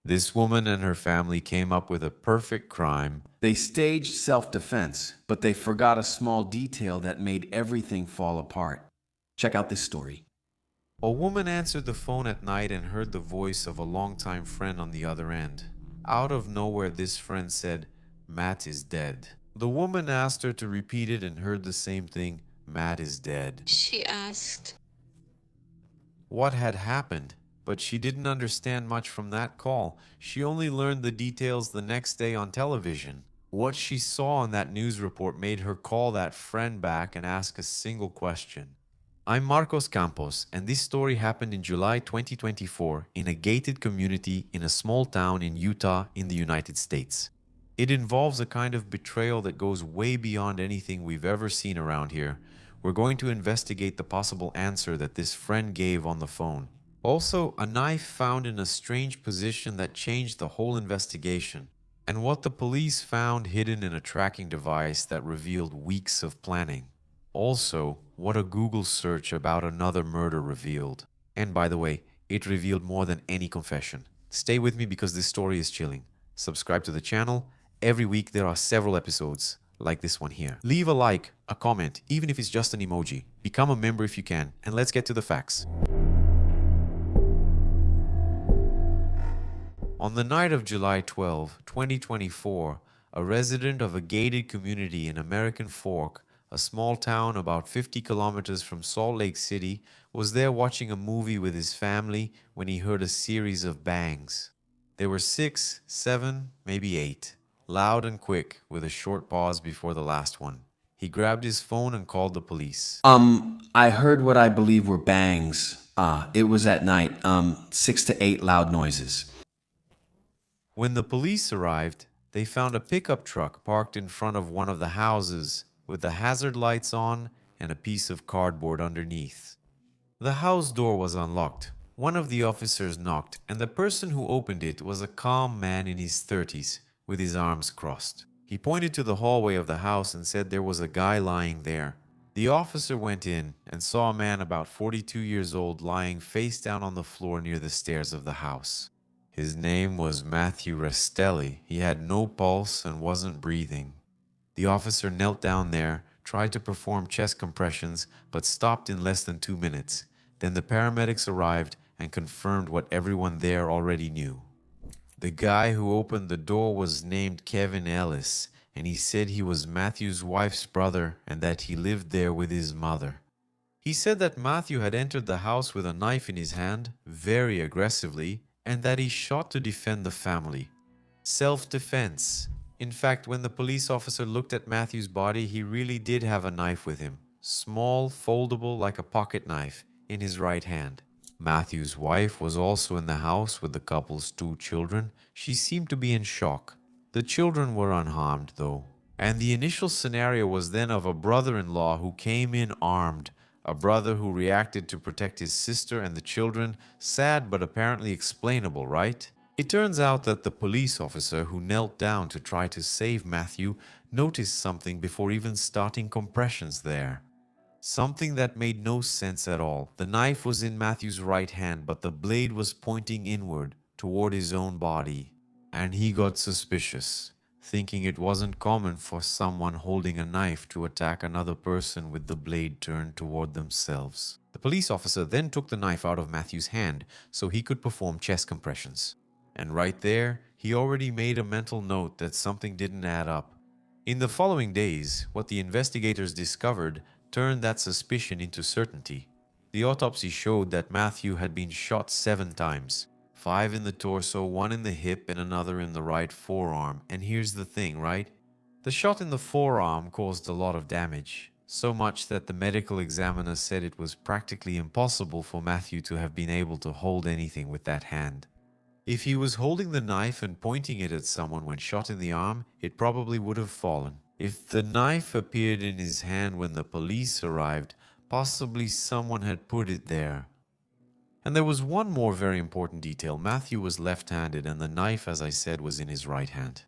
This woman and her family came up with a perfect crime. They staged self-defense, but they forgot a small detail that made everything fall apart. Check out this story. A woman answered the phone at night and heard the voice of a longtime friend on the other end. Out of nowhere, this friend said, "Matt is dead." The woman asked her to repeat it and heard the same thing, "Matt is dead." She asked, What had happened? But she didn't understand much from that call. She only learned the details the next day on television. What she saw on that news report made her call that friend back and ask a single question. I'm Marcos Campos, and this story happened in July 2024 in a gated community in a small town in Utah in the United States. It involves a kind of betrayal that goes way beyond anything we've ever seen around here. We're going to investigate the possible answer that this friend gave on the phone. Also, a knife found in a strange position that changed the whole investigation, and what the police found hidden in a tracking device that revealed weeks of planning. Also, what a Google search about another murder revealed. And by the way, it revealed more than any confession. Stay with me because this story is chilling. Subscribe to the channel. Every week there are several episodes, like this one here. Leave a like, a comment, even if it's just an emoji. Become a member if you can, and let's get to the facts. On the night of July 12, 2024, a resident of a gated community in American Fork, a small town about 50 kilometers from Salt Lake City, was there watching a movie with his family when he heard a series of bangs. There were 6, 7, maybe 8, loud and quick, with a short pause before the last one. He grabbed his phone and called the police. I heard what I believe were bangs. It was at night. 6 to 8 loud noises. When the police arrived, they found a pickup truck parked in front of one of the houses with the hazard lights on and a piece of cardboard underneath. The house door was unlocked. One of the officers knocked, and the person who opened it was a calm man in his 30s with his arms crossed. He pointed to the hallway of the house and said there was a guy lying there. The officer went in and saw a man about 42 years old lying face down on the floor near the stairs of the house. His name was Matthew Restelli. He had no pulse and wasn't breathing. The officer knelt down there, tried to perform chest compressions, but stopped in less than 2 minutes. Then the paramedics arrived and confirmed what everyone there already knew. The guy who opened the door was named Kevin Ellis, and he said he was Matthew's wife's brother and that he lived there with his mother. He said that Matthew had entered the house with a knife in his hand, very aggressively, and that he shot to defend the family. Self-defense. In fact, when the police officer looked at Matthew's body, he really did have a knife with him. Small, foldable like a pocket knife, in his right hand. Matthew's wife was also in the house with the couple's 2 children. She seemed to be in shock. The children were unharmed, though. And the initial scenario was then of a brother-in-law who came in armed. A brother who reacted to protect his sister and the children. Sad but apparently explainable, right? It turns out that the police officer who knelt down to try to save Matthew noticed something before even starting compressions there. Something that made no sense at all. The knife was in Matthew's right hand, but the blade was pointing inward, toward his own body. And he got suspicious, thinking it wasn't common for someone holding a knife to attack another person with the blade turned toward themselves. The police officer then took the knife out of Matthew's hand so he could perform chest compressions. And right there, he already made a mental note that something didn't add up. In the following days, what the investigators discovered turned that suspicion into certainty. The autopsy showed that Matthew had been shot 7 times. 5 in the torso, 1 in the hip, and another in the right forearm. And here's the thing, right? The shot in the forearm caused a lot of damage. So much that the medical examiner said it was practically impossible for Matthew to have been able to hold anything with that hand. If he was holding the knife and pointing it at someone when shot in the arm, it probably would have fallen. If the knife appeared in his hand when the police arrived, possibly someone had put it there. And there was one more very important detail. Matthew was left-handed and the knife, as I said, was in his right hand.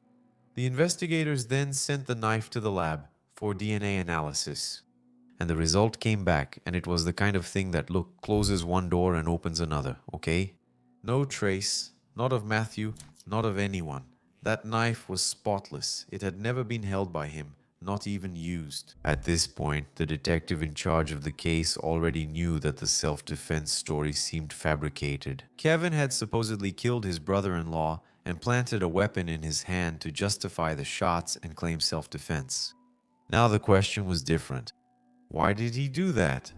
The investigators then sent the knife to the lab for DNA analysis. And the result came back, and it was the kind of thing that, look, closes one door and opens another, okay? No trace, Not of Matthew, not of anyone. That knife was spotless. It had never been held by him, not even used. At this point, the detective in charge of the case already knew that the self-defense story seemed fabricated. Kevin had supposedly killed his brother-in-law and planted a weapon in his hand to justify the shots and claim self-defense. Now the question was different. Why did he do that?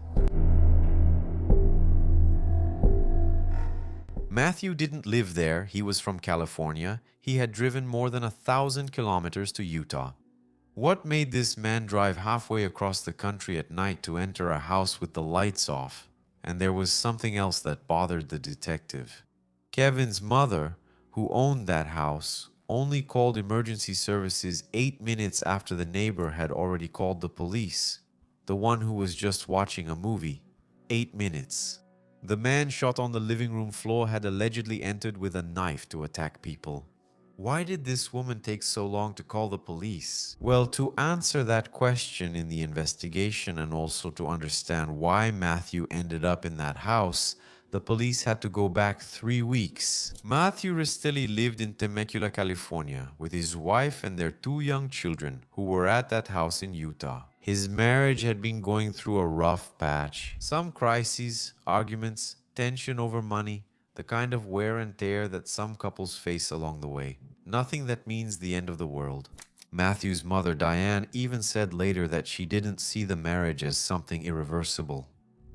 Matthew didn't live there. He was from California. He had driven more than 1,000 kilometers to Utah. What made this man drive halfway across the country at night to enter a house with the lights off? And there was something else that bothered the detective. Kevin's mother, who owned that house, only called emergency services 8 minutes after the neighbor had already called the police. The one who was just watching a movie. 8 minutes. The man shot on the living room floor had allegedly entered with a knife to attack people. Why did this woman take so long to call the police? Well, to answer that question in the investigation and also to understand why Matthew ended up in that house, the police had to go back 3 weeks. Matthew Restelli lived in Temecula, California, with his wife and their 2 young children who were at that house in Utah. His marriage had been going through a rough patch. Some crises, arguments, tension over money, the kind of wear and tear that some couples face along the way. Nothing that means the end of the world. Matthew's mother, Diane, even said later that she didn't see the marriage as something irreversible.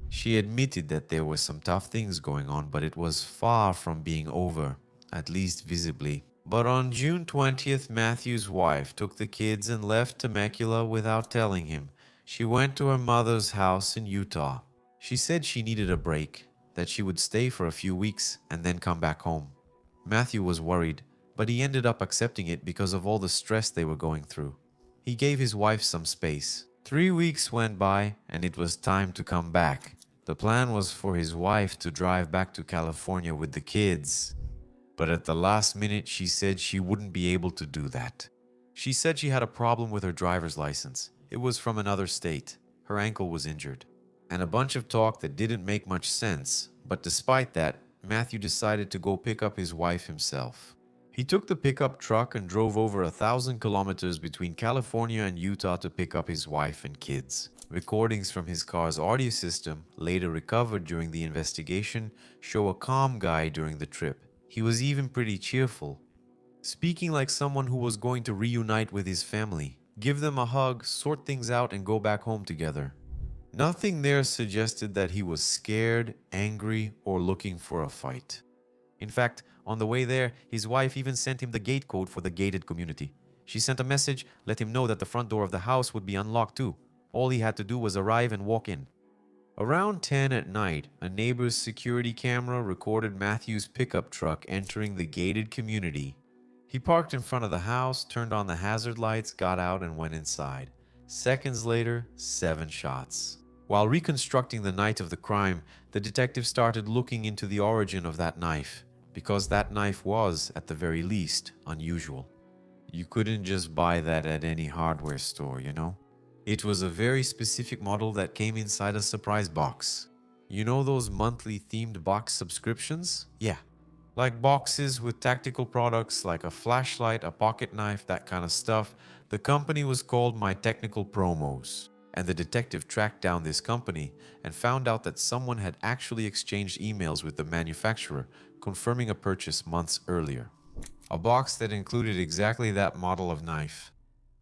She admitted that there were some tough things going on, but it was far from being over, at least visibly. But on June 20th, Matthew's wife took the kids and left Temecula without telling him. She went to her mother's house in Utah. She said she needed a break, that she would stay for a few weeks and then come back home. Matthew was worried, but he ended up accepting it because of all the stress they were going through. He gave his wife some space. 3 weeks went by and it was time to come back. The plan was for his wife to drive back to California with the kids. But at the last minute, she said she wouldn't be able to do that. She said she had a problem with her driver's license. It was from another state. Her ankle was injured. And a bunch of talk that didn't make much sense. But despite that, Matthew decided to go pick up his wife himself. He took the pickup truck and drove over 1,000 kilometers between California and Utah to pick up his wife and kids. Recordings from his car's audio system, later recovered during the investigation, show a calm guy during the trip. He was even pretty cheerful, speaking like someone who was going to reunite with his family, give them a hug, sort things out, and go back home together. Nothing there suggested that he was scared, angry, or looking for a fight. In fact, on the way there, his wife even sent him the gate code for the gated community. She sent a message, let him know that the front door of the house would be unlocked too. All he had to do was arrive and walk in. Around 10 at night, a neighbor's security camera recorded Matthew's pickup truck entering the gated community. He parked in front of the house, turned on the hazard lights, got out, and went inside. Seconds later, 7 shots. While reconstructing the night of the crime, the detective started looking into the origin of that knife, because that knife was, at the very least, unusual. You couldn't just buy that at any hardware store, you know? It was a very specific model that came inside a surprise box. You know those monthly themed box subscriptions? Yeah. Like boxes with tactical products like a flashlight, a pocket knife, that kind of stuff. The company was called My Technical Promos. And the detective tracked down this company and found out that someone had actually exchanged emails with the manufacturer, confirming a purchase months earlier. A box that included exactly that model of knife.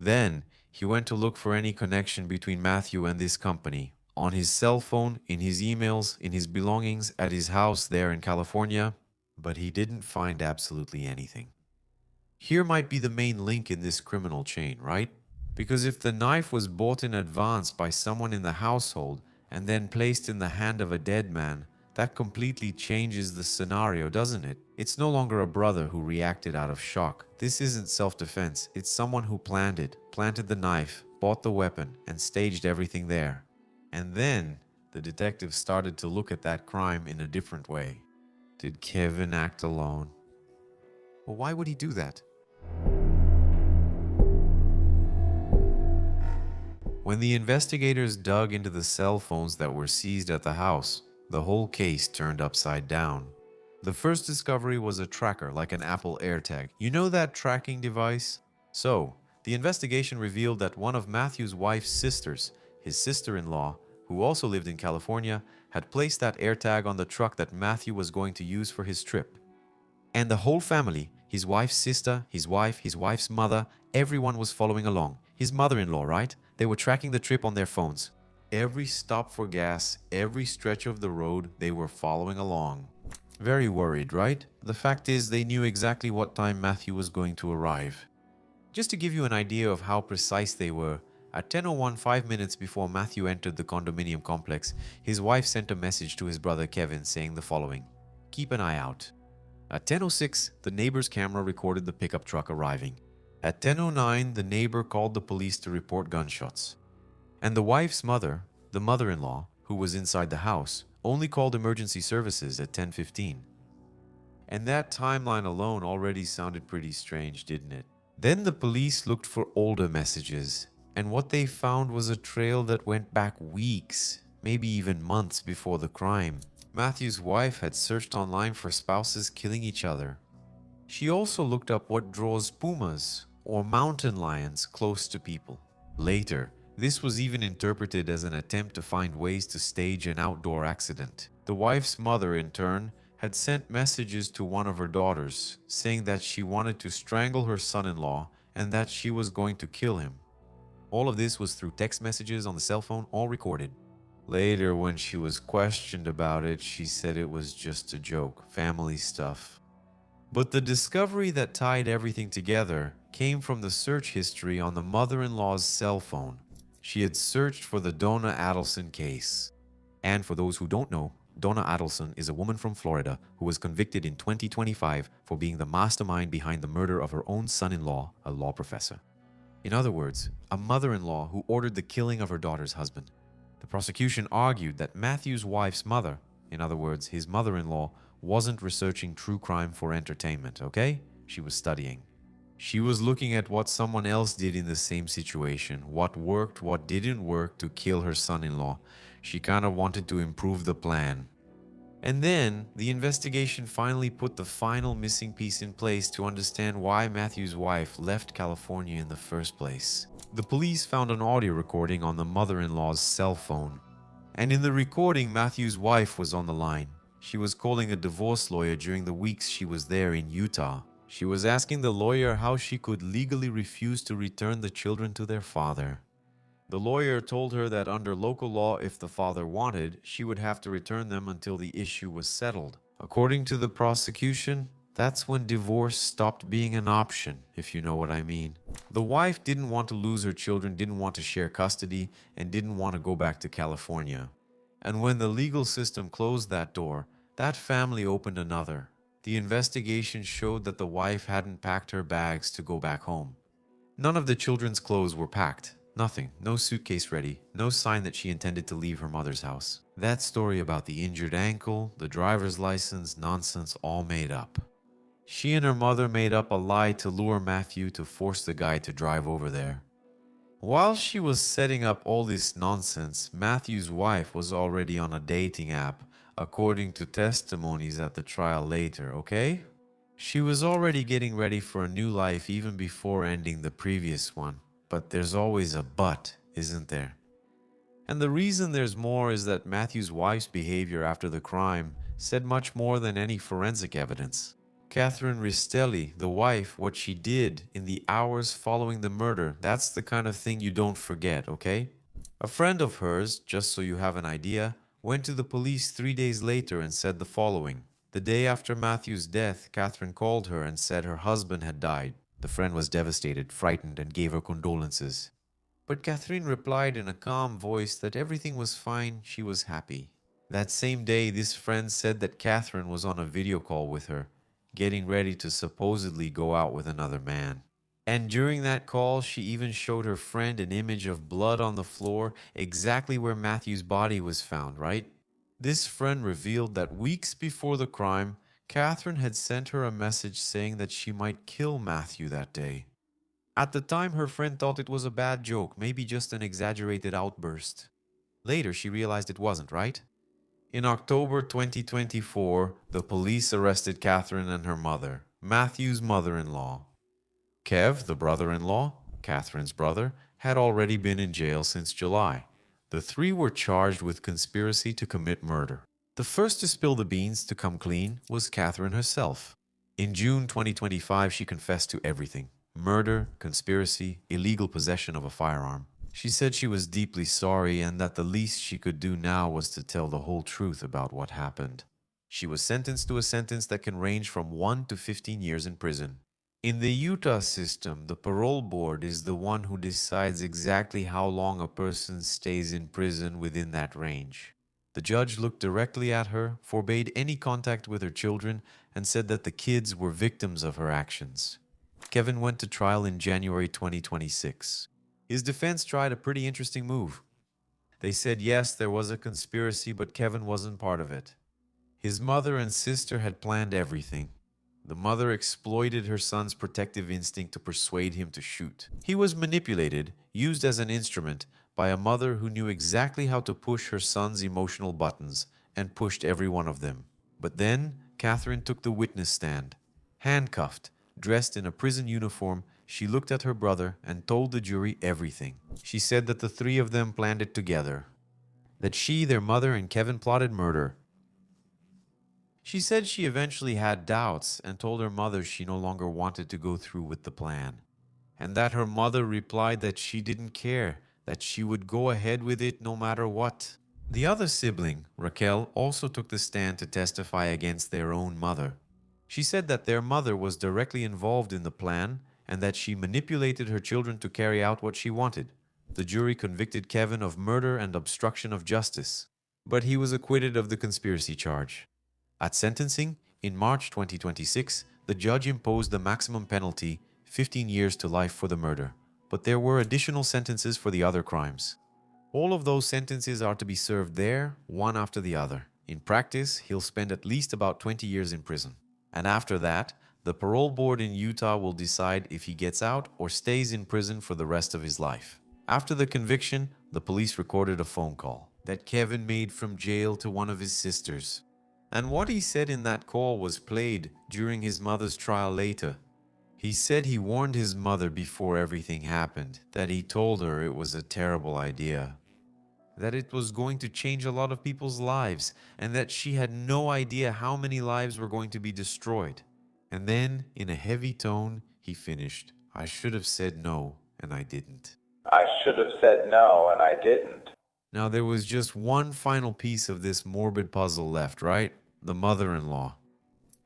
Then, he went to look for any connection between Matthew and this company. On his cell phone, in his emails, in his belongings, at his house there in California, but he didn't find absolutely anything. Here might be the main link in this criminal chain, right? Because if the knife was bought in advance by someone in the household and then placed in the hand of a dead man, that completely changes the scenario, doesn't it? It's no longer a brother who reacted out of shock. This isn't self-defense. It's someone who planted the knife, bought the weapon, and staged everything there. And then the detective started to look at that crime in a different way. Did Kevin act alone? Well, why would he do that? When the investigators dug into the cell phones that were seized at the house, the whole case turned upside down. The first discovery was a tracker like an Apple AirTag. You know that tracking device? So, the investigation revealed that one of Matthew's wife's sisters, his sister-in-law, who also lived in California, had placed that AirTag on the truck that Matthew was going to use for his trip. And the whole family, his wife's sister, his wife, his wife's mother, everyone was following along. His mother-in-law, right? They were tracking the trip on their phones. Every stop for gas, every stretch of the road, they were following along. Very worried, right? The fact is, they knew exactly what time Matthew was going to arrive. Just to give you an idea of how precise they were, at 10:01, 5 minutes before Matthew entered the condominium complex, his wife sent a message to his brother Kevin saying the following: "Keep an eye out." At 10:06, the neighbor's camera recorded the pickup truck arriving. At 10:09, the neighbor called the police to report gunshots. And the wife's mother, the mother-in-law, who was inside the house, only called emergency services at 10:15. And that timeline alone already sounded pretty strange, didn't it? Then the police looked for older messages, and what they found was a trail that went back weeks, maybe even months before the crime. Matthew's wife had searched online for spouses killing each other. She also looked up what draws pumas, or mountain lions, close to people. Later, this was even interpreted as an attempt to find ways to stage an outdoor accident. The wife's mother, in turn, had sent messages to one of her daughters, saying that she wanted to strangle her son-in-law and that she was going to kill him. All of this was through text messages on the cell phone, all recorded. Later, when she was questioned about it, she said it was just a joke, family stuff. But the discovery that tied everything together came from the search history on the mother-in-law's cell phone. She had searched for the Donna Adelson case. And for those who don't know, Donna Adelson is a woman from Florida who was convicted in 2025 for being the mastermind behind the murder of her own son-in-law, a law professor. In other words, a mother-in-law who ordered the killing of her daughter's husband. The prosecution argued that Matthew's wife's mother, in other words, his mother-in-law, wasn't researching true crime for entertainment, okay? She was studying. She was looking at what someone else did in the same situation, what worked, what didn't work to kill her son-in-law. She kind of wanted to improve the plan. And then, the investigation finally put the final missing piece in place to understand why Matthew's wife left California in the first place. The police found an audio recording on the mother-in-law's cell phone. And in the recording, Matthew's wife was on the line. She was calling a divorce lawyer during the weeks she was there in Utah. She was asking the lawyer how she could legally refuse to return the children to their father. The lawyer told her that under local law, if the father wanted, she would have to return them until the issue was settled. According to the prosecution, that's when divorce stopped being an option, if you know what I mean. The wife didn't want to lose her children, didn't want to share custody, and didn't want to go back to California. And when the legal system closed that door, that family opened another. The investigation showed that the wife hadn't packed her bags to go back home. None of the children's clothes were packed. Nothing. No suitcase ready. No sign that she intended to leave her mother's house. That story about the injured ankle, the driver's license, nonsense, all made up. She and her mother made up a lie to lure Matthew to force the guy to drive over there. While she was setting up all this nonsense, Matthew's wife was already on a dating app, according to testimonies at the trial later, okay? She was already getting ready for a new life even before ending the previous one. But there's always a but, isn't there? And the reason there's more is that Matthew's wife's behavior after the crime said much more than any forensic evidence. Catherine Ristelli, the wife, what she did in the hours following the murder, that's the kind of thing you don't forget, okay? A friend of hers, just so you have an idea, went to the police 3 days later and said the following. The day after Matthew's death, Catherine called her and said her husband had died. The friend was devastated, frightened, and gave her condolences. But Catherine replied in a calm voice that everything was fine, she was happy. That same day, this friend said that Catherine was on a video call with her, getting ready to supposedly go out with another man. And during that call, she even showed her friend an image of blood on the floor, exactly where Matthew's body was found, right? This friend revealed that weeks before the crime, Catherine had sent her a message saying that she might kill Matthew that day. At the time, her friend thought it was a bad joke, maybe just an exaggerated outburst. Later, she realized it wasn't, right? In October 2024, the police arrested Catherine and her mother, Matthew's mother-in-law. Kev, the brother-in-law, Catherine's brother, had already been in jail since July. The three were charged with conspiracy to commit murder. The first to spill the beans to come clean was Catherine herself. In June 2025, she confessed to everything: murder, conspiracy, illegal possession of a firearm. She said she was deeply sorry and that the least she could do now was to tell the whole truth about what happened. She was sentenced to a sentence that can range from 1 to 15 years in prison. In the Utah system, the parole board is the one who decides exactly how long a person stays in prison within that range. The judge looked directly at her, forbade any contact with her children, and said that the kids were victims of her actions. Kevin went to trial in January 2026. His defense tried a pretty interesting move. They said yes, there was a conspiracy, but Kevin wasn't part of it. His mother and sister had planned everything. The mother exploited her son's protective instinct to persuade him to shoot. He was manipulated, used as an instrument, by a mother who knew exactly how to push her son's emotional buttons, and pushed every one of them. But then, Catherine took the witness stand. Handcuffed, dressed in a prison uniform, she looked at her brother and told the jury everything. She said that the three of them planned it together, that she, their mother, and Kevin plotted murder. She said she eventually had doubts and told her mother she no longer wanted to go through with the plan, and that her mother replied that she didn't care, that she would go ahead with it no matter what. The other sibling, Raquel, also took the stand to testify against their own mother. She said that their mother was directly involved in the plan and that she manipulated her children to carry out what she wanted. The jury convicted Kevin of murder and obstruction of justice, but he was acquitted of the conspiracy charge. At sentencing, in March 2026, the judge imposed the maximum penalty, 15 years to life for the murder, but there were additional sentences for the other crimes. All of those sentences are to be served there, one after the other. In practice, he'll spend at least about 20 years in prison. And after that, the parole board in Utah will decide if he gets out or stays in prison for the rest of his life. After the conviction, the police recorded a phone call that Kevin made from jail to one of his sisters. And what he said in that call was played during his mother's trial later. He said he warned his mother before everything happened, that he told her it was a terrible idea, that it was going to change a lot of people's lives, and that she had no idea how many lives were going to be destroyed. And then, in a heavy tone, he finished, "I should have said no, and I didn't." I should have said no, and I didn't. Now, there was just one final piece of this morbid puzzle left, right? The mother-in-law.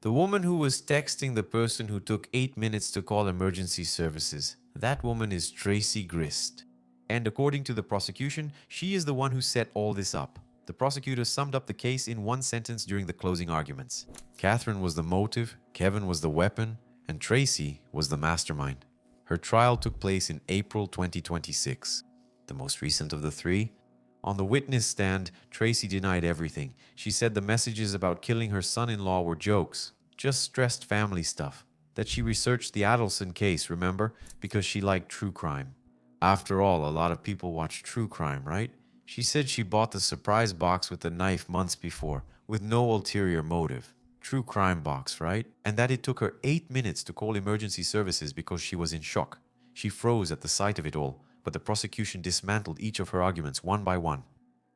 The woman who was texting the person who took 8 minutes to call emergency services. That woman is Tracy Grist. And according to the prosecution, she is the one who set all this up. The prosecutor summed up the case in one sentence during the closing arguments. Catherine was the motive, Kevin was the weapon, and Tracy was the mastermind. Her trial took place in April 2026, the most recent of the three. On the witness stand, Tracy denied everything. She said the messages about killing her son-in-law were jokes, just stressed family stuff. That she researched the Adelson case, remember? Because she liked true crime. After all, a lot of people watch true crime, right? She said she bought the surprise box with the knife months before, with no ulterior motive. True crime box, right? And that it took her 8 minutes to call emergency services because she was in shock. She froze at the sight of it all, but the prosecution dismantled each of her arguments one by one.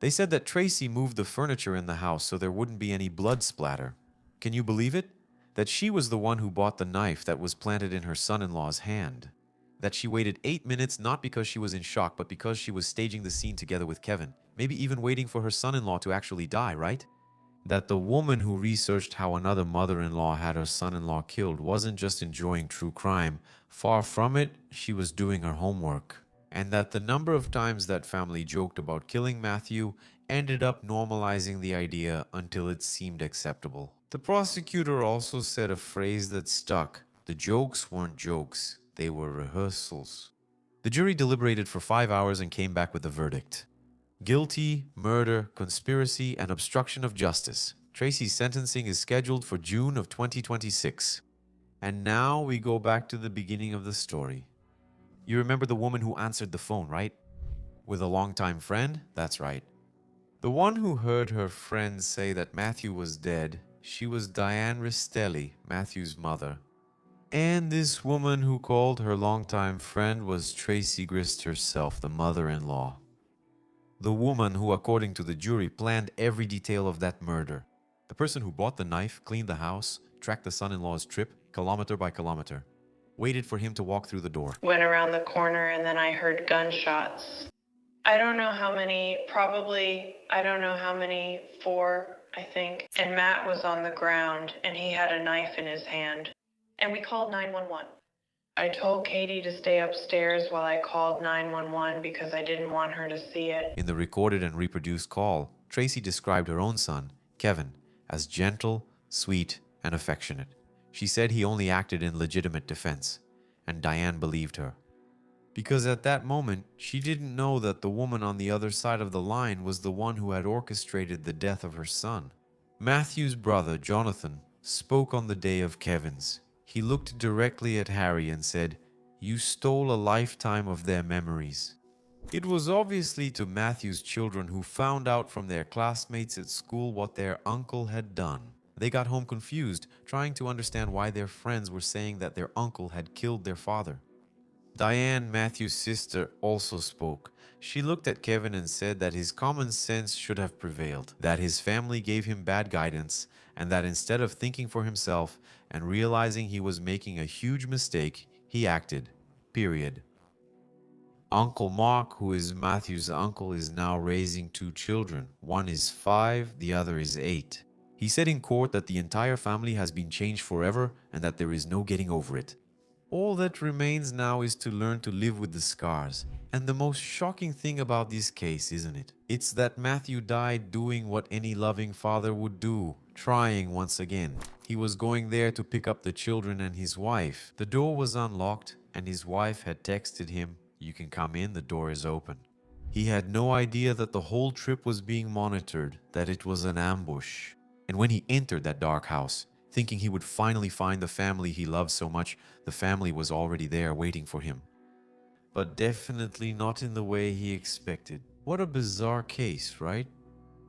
They said that Tracy moved the furniture in the house so there wouldn't be any blood splatter. Can you believe it? That she was the one who bought the knife that was planted in her son-in-law's hand. That she waited 8 minutes not because she was in shock, but because she was staging the scene together with Kevin. Maybe even waiting for her son-in-law to actually die, right? That the woman who researched how another mother-in-law had her son-in-law killed wasn't just enjoying true crime. Far from it, she was doing her homework. And that the number of times that family joked about killing Matthew ended up normalizing the idea until it seemed acceptable. The prosecutor also said a phrase that stuck. The jokes weren't jokes. They were rehearsals. The jury deliberated for 5 hours and came back with a verdict. Guilty, murder, conspiracy, and obstruction of justice. Tracy's sentencing is scheduled for June of 2026. And now we go back to the beginning of the story. You remember the woman who answered the phone, right? With a longtime friend? That's right. The one who heard her friends say that Matthew was dead, she was Diane Ristelli, Matthew's mother. And this woman who called her longtime friend was Tracy Grist herself, the mother-in-law. The woman who, according to the jury, planned every detail of that murder. The person who bought the knife, cleaned the house, tracked the son-in-law's trip, kilometer by kilometer. Waited for him to walk through the door. Went around the corner and then I heard gunshots. I don't know how many, four, I think. And Matt was on the ground and he had a knife in his hand. And we called 911. I told Katie to stay upstairs while I called 911 because I didn't want her to see it. In the recorded and reproduced call, Tracy described her own son, Kevin, as gentle, sweet, and affectionate. She said he only acted in legitimate defense, and Diane believed her. Because at that moment, she didn't know that the woman on the other side of the line was the one who had orchestrated the death of her son. Matthew's brother, Jonathan, spoke on the day of Kevin's. He looked directly at Harry and said, "You stole a lifetime of their memories." It was obviously to Matthew's children who found out from their classmates at school what their uncle had done. They got home confused, trying to understand why their friends were saying that their uncle had killed their father. Diane, Matthew's sister, also spoke. She looked at Kevin and said that his common sense should have prevailed, that his family gave him bad guidance, and that instead of thinking for himself and realizing he was making a huge mistake, he acted. Period. Uncle Mark, who is Matthew's uncle, is now raising 2 children. One is 5, the other is 8. He said in court that the entire family has been changed forever and that there is no getting over it. All that remains now is to learn to live with the scars. And the most shocking thing about this case, isn't it? It's that Matthew died doing what any loving father would do, trying once again. He was going there to pick up the children and his wife. The door was unlocked and his wife had texted him, "You can come in, the door is open." He had no idea that the whole trip was being monitored, that it was an ambush. And when he entered that dark house, thinking he would finally find the family he loved so much, the family was already there waiting for him. But definitely not in the way he expected. What a bizarre case, right?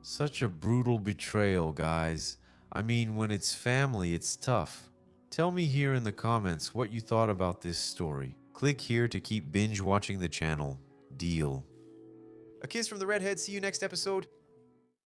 Such a brutal betrayal, guys. I mean, when it's family, it's tough. Tell me here in the comments what you thought about this story. Click here to keep binge watching the channel. Deal. A kiss from the redhead. See you next episode.